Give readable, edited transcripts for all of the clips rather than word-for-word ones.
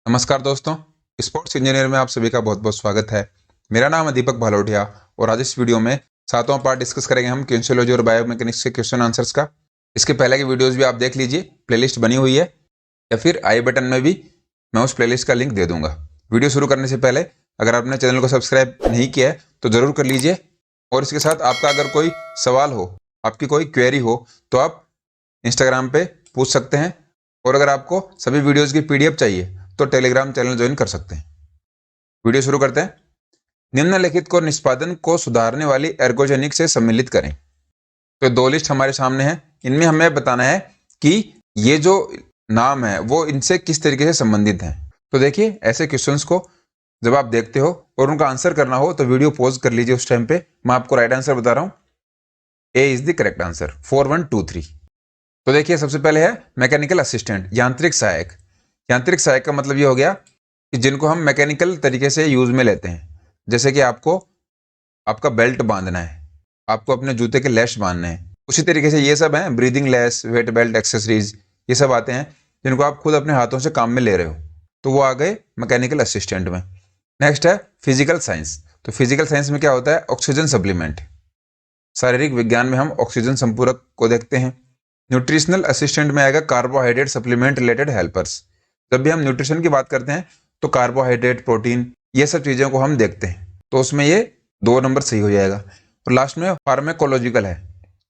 नमस्कार दोस्तों, sports engineer में आप सभी का बहुत बहुत स्वागत है। मेरा नाम है दीपक भालोटिया और आज इस वीडियो में सातवां पार्ट डिस्कस करेंगे हम किनेसियोलॉजी और बायोमैकेनिक्स के क्वेश्चन आंसर्स का। इसके पहले की वीडियोस भी आप देख लीजिए, प्लेलिस्ट बनी हुई है या फिर आई बटन में भी मैं उस प्लेलिस्ट का लिंक दे दूंगा। वीडियो शुरू करने से पहले अगर आपने चैनल को सब्सक्राइब नहीं किया है तो ज़रूर कर लीजिए और इसके साथ आपका अगर कोई सवाल हो, आपकी कोई क्वेरी हो तो आप इंस्टाग्राम पे पूछ सकते हैं और अगर आपको सभी वीडियोज़ की PDF चाहिए तो टेलीग्राम चैनल ज्वाइन कर सकते हैं। वीडियो शुरू करते हैं। निम्नलिखित को निष्पादन को सुधारने वाली एर्गोजेनिक से सम्मिलित करें। तो दो लिस्ट हमारे सामने है, इनमें हमें बताना है कि ये जो नाम है वो इनसे किस तरीके से संबंधित हैं। तो देखिए, ऐसे क्वेश्चंस को जब आप देखते हो और उनका आंसर करना हो तो वीडियो पॉज कर लीजिए। उस टाइम पे मैं आपको राइट आंसर बता रहा हूँ। ए इज द करेक्ट आंसर, 4123। तो देखिए, सबसे पहले है मैकेनिकल असिस्टेंट, यांत्रिक सहायक। यांत्रिक सहायक का मतलब ये हो गया कि जिनको हम मैकेनिकल तरीके से यूज में लेते हैं, जैसे कि आपको आपका बेल्ट बांधना है, आपको अपने जूते के लैश बांधने हैं, उसी तरीके से ये सब हैं, ब्रीदिंग लैश, वेट बेल्ट, एक्सेसरीज, ये सब आते हैं जिनको आप खुद अपने हाथों से काम में ले रहे हो, तो वो आ गए मैकेनिकल असिस्टेंट में। नेक्स्ट है फिजिकल साइंस। तो फिजिकल साइंस में क्या होता है? Oxygen supplement. शारीरिक विज्ञान में हम ऑक्सीजन संपूरक को देखते हैं। न्यूट्रिशनल असिस्टेंट में आएगा कार्बोहाइड्रेट सप्लीमेंट रिलेटेड हेल्पर्स। जब भी हम न्यूट्रिशन की बात करते हैं तो कार्बोहाइड्रेट, प्रोटीन, ये सब चीज़ों को हम देखते हैं, तो उसमें ये 2 नंबर सही हो जाएगा। और लास्ट में फार्माकोलॉजिकल है,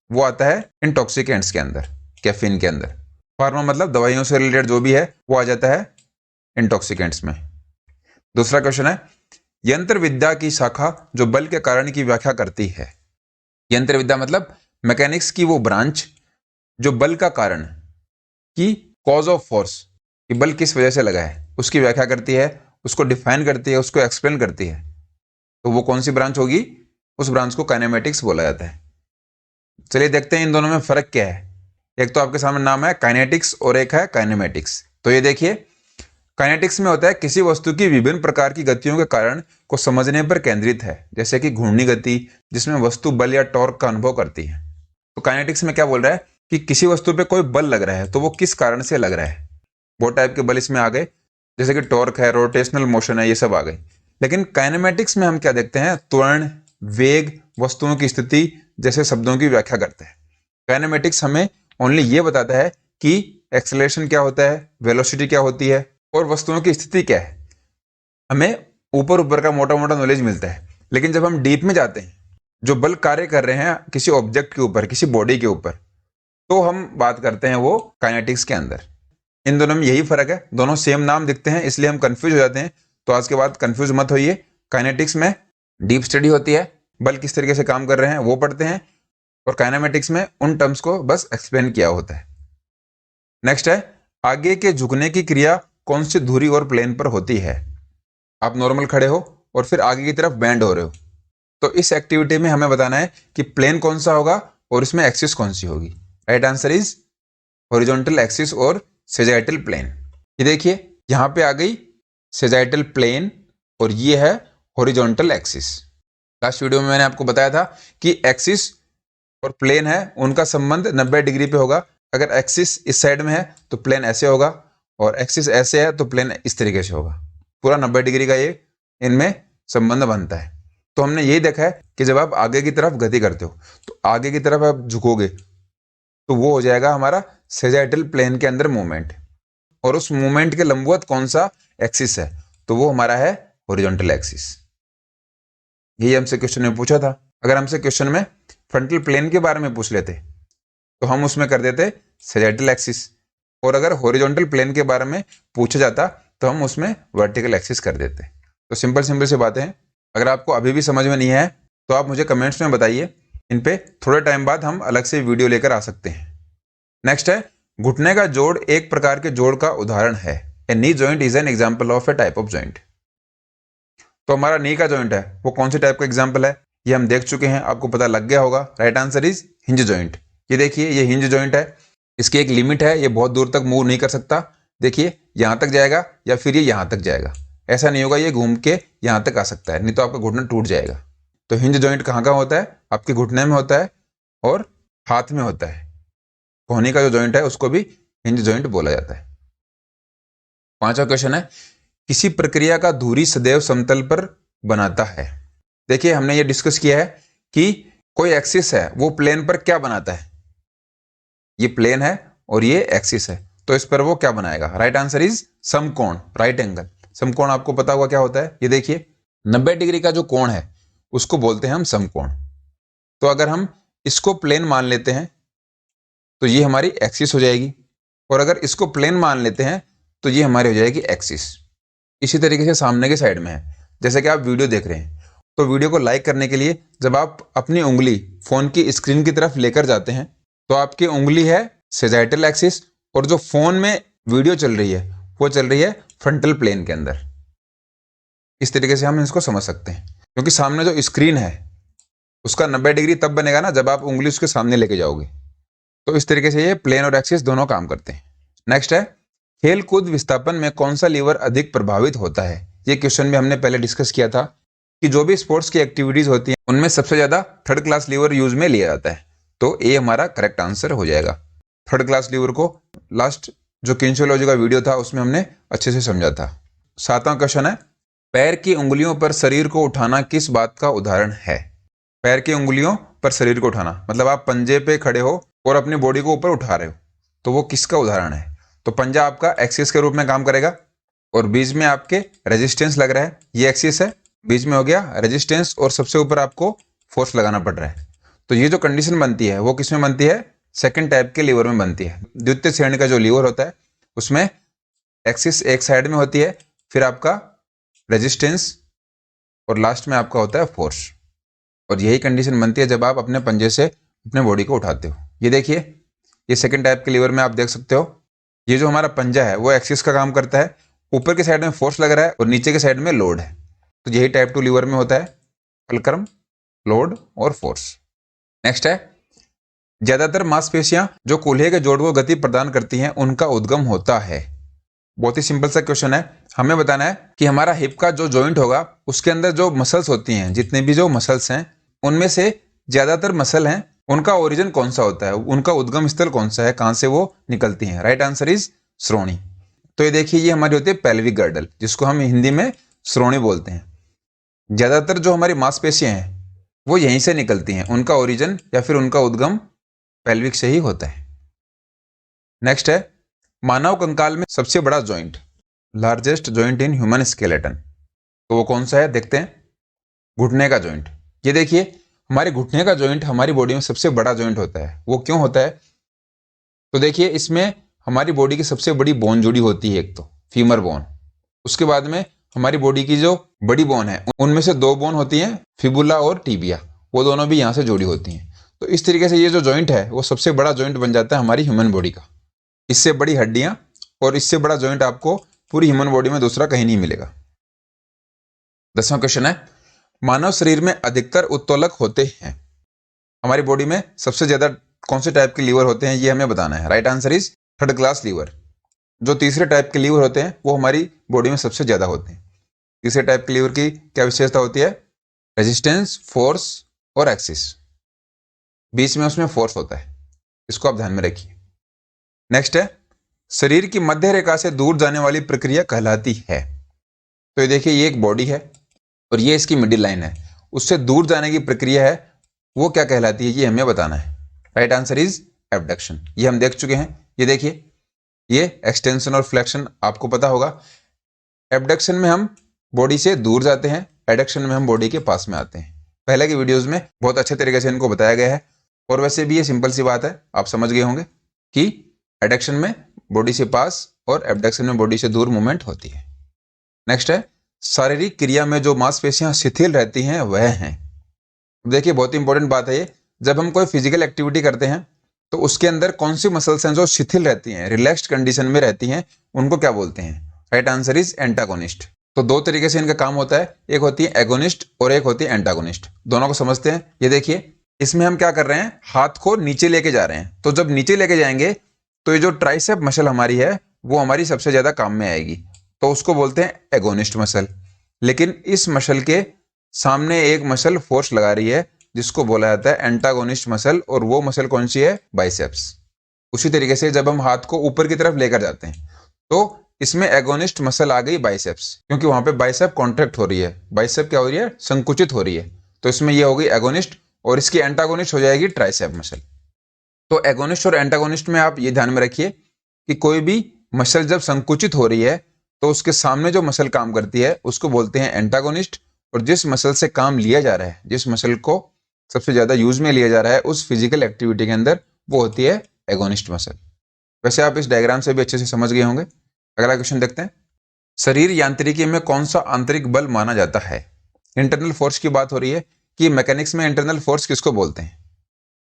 वो आता है इंटॉक्सिकेंट्स के अंदर, कैफीन के अंदर। फार्मा मतलब दवाइयों से रिलेटेड जो भी है वो आ जाता है इंटॉक्सिकेंट्स में। दूसरा क्वेश्चन है, यंत्र विद्या की शाखा जो बल के कारण की व्याख्या करती है। यंत्र विद्या मतलब मैकेनिक्स की वो ब्रांच जो बल का कारण की कॉज ऑफ फोर्स, कि बल किस वजह से लगा है, उसकी व्याख्या करती है, उसको डिफाइन करती है, उसको एक्सप्लेन करती है। तो वो कौन सी ब्रांच होगी? उस ब्रांच को काइनेमेटिक्स बोला जाता है। चलिए देखते हैं इन दोनों में फर्क क्या है। एक तो आपके सामने नाम है काइनेटिक्स और एक है काइनेमेटिक्स। तो ये देखिए, काइनेटिक्स में होता है किसी वस्तु की विभिन्न प्रकार की गतियों के कारण को समझने पर केंद्रित है, जैसे कि घूर्णी गति, जिसमें वस्तु बल या टॉर्क का अनुभव करती है। तो काइनेटिक्स में क्या बोल रहा है कि किसी वस्तु पे कोई बल लग रहा है तो वो किस कारण से लग रहा है। वो टाइप के बल इसमें आ गए, जैसे कि टॉर्क है, रोटेशनल मोशन है, ये सब आ गए। लेकिन काइनेमेटिक्स में हम क्या देखते हैं? त्वरण, वेग, वस्तुओं की स्थिति जैसे शब्दों की व्याख्या करते हैं। काइनेमेटिक्स हमें ओनली ये बताता है कि एक्सेलरेशन क्या होता है, वेलोसिटी क्या होती है और वस्तुओं की स्थिति क्या है। हमें ऊपर ऊपर का मोटा मोटा नॉलेज मिलता है, लेकिन जब हम डीप में जाते हैं, जो बल कार्य कर रहे हैं किसी ऑब्जेक्ट के ऊपर, किसी बॉडी के ऊपर, तो हम बात करते हैं वो काइनेटिक्स के अंदर। इन दोनों में यही फर्क है, दोनों सेम नाम दिखते हैं इसलिए हम कंफ्यूज हो जाते हैं। तो आज के बाद कंफ्यूज मत होइए। काइनेटिक्स में डीप स्टडी होती है, बल किस तरीके से काम कर रहे हैं वो पढ़ते हैं, और काइनेमेटिक्स में उन टर्म्स को बस एक्सप्लेन किया होता है। नेक्स्ट है, आगे के झुकने की क्रिया कौन सी धुरी और प्लेन पर होती है। आप नॉर्मल खड़े हो और फिर आगे की तरफ बेंड हो रहे हो, तो इस एक्टिविटी में हमें बताना है कि प्लेन कौन सा होगा और इसमें एक्सिस कौन सी होगी। Right answer is horizontal axis और सेजाइटल प्लेन। ये देखिए, यहां पे आ गई सेजाइटल प्लेन और ये है हॉरिजॉन्टल एक्सिस। लास्ट वीडियो में मैंने आपको बताया था कि एक्सिस और प्लेन है उनका संबंध 90 डिग्री पे होगा। अगर एक्सिस इस साइड में है तो प्लेन ऐसे होगा, और एक्सिस ऐसे है तो प्लेन इस तरीके से होगा। पूरा 90 डिग्री का ये इनमें संबंध बनता है। तो हमने यही देखा है कि जब आप आगे की तरफ गति करते हो तो आगे की तरफ आप झुकोगे तो वो हो जाएगा हमारा सेजाइटल प्लेन के अंदर मूवमेंट, और उस मूवमेंट के लंबवत कौन सा एक्सिस है, तो वो हमारा है हॉरिजॉन्टल एक्सिस। यही हमसे क्वेश्चन में पूछा था। अगर हमसे क्वेश्चन में फ्रंटल प्लेन के बारे में पूछ लेते तो हम उसमें कर देते सेजाइटल एक्सिस, और अगर हॉरिजॉन्टल प्लेन के बारे में पूछा जाता तो हम उसमें वर्टिकल एक्सिस कर देते। तो सिंपल सिंपल से बातें हैं। अगर आपको अभी भी समझ में नहीं है तो आप मुझे कमेंट्स में बताइए, इन पे थोड़े टाइम बाद हम अलग से वीडियो लेकर आ सकते हैं। नेक्स्ट है, घुटने का जोड़ एक प्रकार के जोड़ का उदाहरण है। A knee joint is an example of a type of joint. तो हमारा नी का जॉइंट है वो कौन से टाइप का एग्जाम्पल है, ये हम देख चुके हैं, आपको पता लग गया होगा। Right answer is hinge joint. ये देखिए, ये हिंज जॉइंट है, इसकी एक लिमिट है, ये बहुत दूर तक मूव नहीं कर सकता। देखिए, यहां तक जाएगा या फिर ये यहां तक जाएगा, ऐसा नहीं होगा ये घूम के यहां तक आ सकता है, नहीं तो आपका घुटना टूट जाएगा। तो हिंज जॉइंट कहाँ कहाँ होता है? आपके घुटने में होता है और हाथ में होता है। कोहनी का जो जॉइंट है उसको भी हिंज जॉइंट बोला जाता है। पांचवा क्वेश्चन है, किसी प्रक्रिया का धुरी सदैव समतल पर बनाता है। देखिए हमने ये डिस्कस किया है कि कोई एक्सिस है वो प्लेन पर क्या बनाता है, ये प्लेन है और ये एक्सिस है, तो इस पर वो क्या बनाएगा? राइट आंसर इज समकोण, राइट एंगल। समकोण आपको पता होगा क्या होता है, ये देखिए 90 डिग्री का जो कोण है उसको बोलते हैं हम समकोण। तो अगर हम इसको प्लेन मान लेते हैं तो ये हमारी एक्सिस हो जाएगी, और अगर इसको प्लेन मान लेते हैं तो ये हमारी हो जाएगी एक्सिस। इसी तरीके से सामने के साइड में है, जैसे कि आप वीडियो देख रहे हैं, तो वीडियो को लाइक करने के लिए जब आप अपनी उंगली फोन की स्क्रीन की तरफ लेकर जाते हैं तो आपकी उंगली है सेजाइटल एक्सिस, और जो फोन में वीडियो चल रही है वो चल रही है फ्रंटल प्लेन के अंदर। इस तरीके से हम इसको समझ सकते हैं, क्योंकि सामने जो स्क्रीन है उसका 90 डिग्री तब बनेगा ना जब आप उंगली उसके सामने लेके जाओगे। तो इस तरीके से ये प्लेन और एक्सिस दोनों काम करते हैं। नेक्स्ट है, खेल कूद विस्थापन में कौन सा लीवर अधिक प्रभावित होता है? ये क्वेश्चन भी हमने पहले डिस्कस किया था कि जो भी स्पोर्ट्स की एक्टिविटीज होती हैं उनमें सबसे ज्यादा थर्ड क्लास लीवर यूज में लिया जाता है, तो ए हमारा करेक्ट आंसर हो जाएगा। थर्ड क्लास लीवर को लास्ट जो किनेसियोलॉजी का वीडियो था उसमें हमने अच्छे से समझा था। 7वां क्वेश्चन है, पैर की उंगलियों पर शरीर को उठाना किस बात का उदाहरण है? पैर की उंगलियों पर शरीर को उठाना मतलब आप पंजे पे खड़े हो और अपनी बॉडी को ऊपर उठा रहे हो, तो वो किसका उदाहरण है? तो पंजा आपका एक्सिस के रूप में काम करेगा, और बीच में आपके रेजिस्टेंस लग रहा है, ये एक्सिस है, बीच में हो गया रेजिस्टेंस, और सबसे ऊपर आपको फोर्स लगाना पड़ रहा है। तो ये जो कंडीशन बनती है वो किस में बनती है? सेकंड टाइप के लीवर में बनती है। द्वितीय श्रेणी का जो लीवर होता है उसमें एक्सिस एक साइड में होती है, फिर आपका रेजिस्टेंस, और लास्ट में आपका होता है फोर्स। और यही कंडीशन बनती है जब आप अपने पंजे से अपने बॉडी को उठाते हो। ये देखिए, ये सेकंड टाइप के लीवर में आप देख सकते हो, ये जो हमारा पंजा है वो एक्सिस का काम करता है, ऊपर के साइड में फोर्स लग रहा है और नीचे के साइड में लोड है। तो यही टाइप 2 लीवर में होता है, फलक्रम, लोड और फोर्स। नेक्स्ट है, ज्यादातर मांसपेशियां जो कूल्हे के जोड़ को गति प्रदान करती हैं उनका उद्गम होता है। बहुत ही सिंपल सा क्वेश्चन है, हमें बताना है कि हमारा हिप का जो जॉइंट होगा उसके अंदर जो मसल्स होती हैं, जितने भी जो मसल्स हैं उनमें से ज्यादातर मसल हैं, उनका ओरिजिन कौन सा होता है, उनका उद्गम स्थल कौन सा है, कहां से वो निकलती हैं? राइट आंसर इज श्रोणी। तो ये देखिए, ये हमारी होती है पेल्विक गर्डल, जिसको हम हिंदी में श्रोणी बोलते हैं। ज्यादातर जो हमारी मांसपेशियां हैं वो यहीं से निकलती हैं, उनका ओरिजिन या फिर उनका उद्गम पेल्विक से ही होता है। नेक्स्ट है, मानव कंकाल में सबसे बड़ा joint, largest joint in human skeleton, तो वो कौन सा है? देखते हैं, घुटने का जॉइंट। ये देखिए, हमारे घुटने का जॉइंट हमारी बॉडी में सबसे बड़ा जॉइंट होता है। वो क्यों होता है? तो देखिए, इसमें हमारी बॉडी की सबसे बड़ी बोन जुड़ी होती है, एक तो फीमर बोन, उसके बाद में हमारी बॉडी की जो बड़ी बोन है उनमें से 2 बोन होती हैं, फिबुला और टीबिया, वो दोनों भी यहाँ से जुड़ी होती हैं। तो इस तरीके से ये जो जॉइंट है वो सबसे बड़ा जॉइंट बन जाता है हमारी ह्यूमन बॉडी का। इससे बड़ी हड्डियां और इससे बड़ा जॉइंट आपको पूरी ह्यूमन बॉडी में दूसरा कहीं नहीं मिलेगा। 10वां क्वेश्चन है, मानव शरीर में अधिकतर उत्तोलक होते हैं। हमारी बॉडी में सबसे ज्यादा कौन से टाइप के लीवर होते हैं ये हमें बताना है। Right answer is third class lever. जो तीसरे टाइप के लीवर होते हैं वो हमारी बॉडी में सबसे ज्यादा होते हैं। तीसरे टाइप के लीवर की क्या विशेषता होती है? रेजिस्टेंस, फोर्स और एक्सिस, बीच में उसमें फोर्स होता है, इसको आप ध्यान में रखिए। नेक्स्ट है, शरीर की मध्य रेखा से दूर जाने वाली प्रक्रिया कहलाती है। तो ये देखिए, ये एक बॉडी है और ये इसकी मिडिल लाइन है, उससे दूर जाने की प्रक्रिया है, वो क्या कहलाती है ये हमें बताना है। Right answer is abduction. ये हम देख चुके हैं। ये देखिए, ये एक्सटेंशन और फ्लेक्शन आपको पता होगा। एबडक्शन में हम बॉडी से दूर जाते हैं, एडक्शन में हम बॉडी के पास में आते हैं। पहले की वीडियोस में बहुत अच्छे तरीके से इनको बताया गया है, और वैसे भी ये सिंपल सी बात है, आप समझ गए होंगे कि एडक्शन में बॉडी से पास और एबडक्शन में बॉडी से दूर मूवमेंट होती है। नेक्स्ट है, शारीरिक क्रिया में जो मांसपेशियां शिथिल रहती हैं वह हैं। देखिए, बहुत इंपॉर्टेंट बात है ये, जब हम कोई फिजिकल एक्टिविटी करते हैं तो उसके अंदर कौन सी मसल्स हैं जो शिथिल रहती हैं, रिलैक्स्ड कंडीशन में रहती हैं, उनको क्या बोलते हैं? Right answer is antagonist. तो 2 तरीके से इनका काम होता है, एक होती है एगोनिस्ट और एक होती है एंटागोनिस्ट। दोनों को समझते हैं। ये देखिए, इसमें हम क्या कर रहे हैं, हाथ को नीचे लेके जा रहे हैं, तो जब नीचे लेके जाएंगे तो ये जो ट्राइसेप मसल हमारी है वो हमारी सबसे ज्यादा काम में आएगी, तो उसको बोलते हैं एगोनिस्ट मसल। लेकिन इस मसल के सामने एक मसल फोर्स लगा रही है जिसको बोला जाता है एंटागोनिस्ट मसल, और वो मसल कौन सी है? बाइसेप्स। उसी तरीके से जब हम हाथ को ऊपर की तरफ लेकर जाते हैं तो इसमें एगोनिस्ट मसल आ गई बाइसेप्स, क्योंकि वहां पे बाइसेप कॉन्ट्रैक्ट हो रही है, बाइसेप क्या हो रही है, संकुचित हो रही है, तो इसमें ये हो गई एगोनिस्ट, और इसकी एंटागोनिस्ट हो जाएगी ट्राइसेप मसल। तो एगोनिस्ट और एंटागोनिस्ट में आप ये ध्यान में रखिए कि कोई भी मसल जब संकुचित हो रही है तो उसके सामने जो मसल काम करती है उसको बोलते हैं एंटागोनिस्ट, और जिस मसल से काम लिया जा रहा है, जिस मसल को सबसे ज्यादा यूज में लिया जा रहा है उस फिजिकल एक्टिविटी के अंदर, वो होती है एगोनिस्ट मसल। वैसे आप इस डायग्राम से भी अच्छे से समझ गए होंगे। अगला क्वेश्चन देखते हैं। शरीर यांत्रिकी में कौन सा आंतरिक बल माना जाता है? इंटरनल फोर्स की बात हो रही है कि मैकेनिक्स में इंटरनल फोर्स किसको बोलते हैं?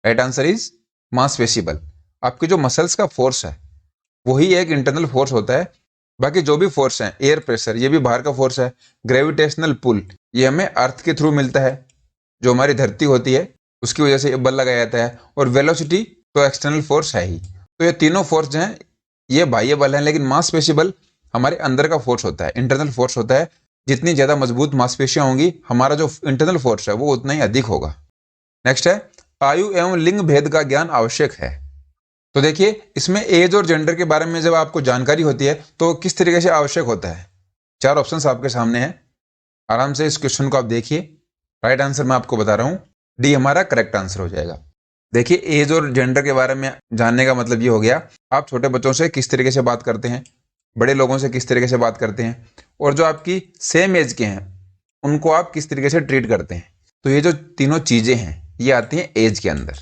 राइट आंसर इज मांसपेशी बल। आपके जो मसल्स का फोर्स है वही एक इंटरनल फोर्स होता है। बाकी जो भी फोर्स है, एयर प्रेशर ये भी बाहर का फोर्स है, ग्रेविटेशनल पुल ये हमें अर्थ के थ्रू मिलता है, जो हमारी धरती होती है उसकी वजह से ये बल लगाया जाता है, और वेलोसिटी तो एक्सटर्नल फोर्स है ही। तो ये तीनों फोर्स जो हैं ये बाह्य बल हैं, लेकिन मांसपेशी बल हमारे अंदर का फोर्स होता है, इंटरनल फोर्स होता है। जितनी ज्यादा मजबूत मांसपेशियां होंगी हमारा जो इंटरनल फोर्स है वो उतना ही अधिक होगा। नेक्स्ट है, आयु एवं लिंग भेद का ज्ञान आवश्यक है। तो देखिए इसमें एज और जेंडर के बारे में जब आपको जानकारी होती है तो किस तरीके से आवश्यक होता है। 4 ऑप्शंस आपके सामने हैं, आराम से इस क्वेश्चन को आप देखिए। राइट आंसर मैं आपको बता रहा हूं, डी हमारा करेक्ट आंसर हो जाएगा। देखिए एज और जेंडर के बारे में जानने का मतलब ये हो गया, आप छोटे बच्चों से किस तरीके से बात करते हैं, बड़े लोगों से किस तरीके से बात करते हैं, और जो आपकी सेम एज के हैं उनको आप किस तरीके से ट्रीट करते हैं। तो ये जो तीनों चीजें हैं ये आती हैं एज के अंदर।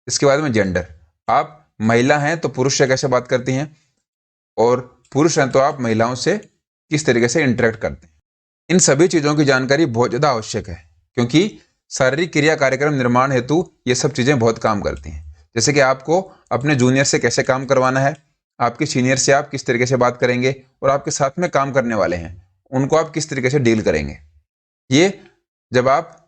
इसके बाद में जेंडर, आप महिला हैं तो पुरुष से कैसे बात करती हैं, और पुरुष हैं तो आप महिलाओं से किस तरीके से इंटरेक्ट करते हैं। इन सभी चीजों की जानकारी बहुत ज्यादा आवश्यक है, क्योंकि शारीरिक क्रिया कार्यक्रम निर्माण हेतु ये सब चीजें बहुत काम करती हैं। जैसे कि आपको अपने जूनियर से कैसे काम करवाना है, आपके सीनियर से आप किस तरीके से बात करेंगे, और आपके साथ में काम करने वाले हैं उनको आप किस तरीके से डील करेंगे। ये जब आप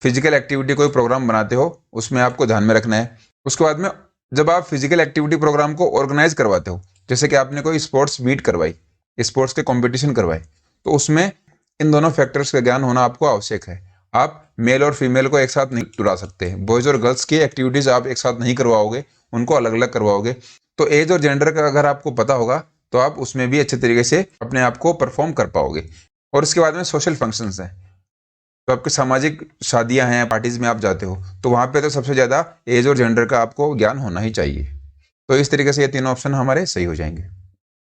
फिजिकल एक्टिविटी कोई प्रोग्राम बनाते हो उसमें आपको ध्यान में रखना है। उसके बाद में जब आप फिजिकल एक्टिविटी प्रोग्राम को ऑर्गेनाइज करवाते हो, जैसे कि आपने कोई स्पोर्ट्स मीट करवाई, स्पोर्ट्स के कंपटीशन करवाए, तो उसमें इन दोनों फैक्टर्स का ज्ञान होना आपको आवश्यक है। आप मेल और फीमेल को एक साथ नहीं जुड़ा सकते, बॉयज और गर्ल्स की एक्टिविटीज आप एक साथ नहीं करवाओगे, उनको अलग अलग करवाओगे। तो एज और जेंडर का अगर आपको पता होगा तो आप उसमें भी अच्छे तरीके से अपने आप को परफॉर्म कर पाओगे। और इसके बाद में सोशल फंक्शंस हैं, तो आपके सामाजिक शादियां हैं, पार्टीज में आप जाते हो, तो वहां पे तो सबसे ज्यादा एज और जेंडर का आपको ज्ञान होना ही चाहिए। तो इस तरीके से ये तीनों ऑप्शन हमारे सही हो जाएंगे।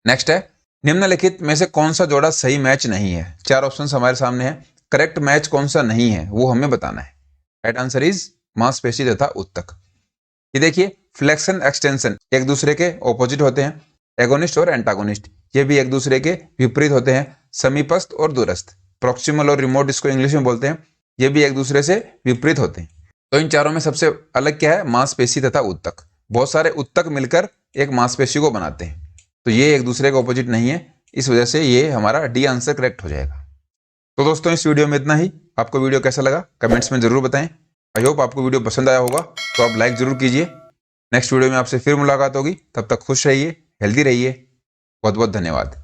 नेक्स्ट है, निम्नलिखित में से कौन सा जोड़ा सही मैच नहीं है? 4 ऑप्शन हमारे सामने है, करेक्ट मैच कौन सा नहीं है वो हमें बताना है। राइट आंसर इज मांसपेशी तथा उत्तक। ये देखिए फ्लेक्शन एक्सटेंशन एक दूसरे के ऑपोजिट होते हैं, एगोनिस्ट और एंटागोनिस्ट ये भी एक दूसरे के विपरीत होते हैं, समीपस्थ और दूरस्थ, प्रॉक्सिमल और रिमोट इसको इंग्लिश में बोलते हैं, ये भी एक दूसरे से विपरीत होते हैं। तो इन चारों में सबसे अलग क्या है? मांसपेशी तथा उत्तक। बहुत सारे उत्तक मिलकर एक मांसपेशी को बनाते हैं, तो ये एक दूसरे के ऑपोजिट नहीं है, इस वजह से ये हमारा डी आंसर करेक्ट हो जाएगा। तो दोस्तों इस वीडियो में इतना ही। आपको वीडियो कैसा लगा कमेंट्स में जरूर बताएं। आई होप आपको वीडियो पसंद आया होगा, तो आप लाइक जरूर कीजिए। नेक्स्ट वीडियो में आपसे फिर मुलाकात होगी, तब तक खुश रहिए, हेल्दी रहिए। बहुत बहुत धन्यवाद।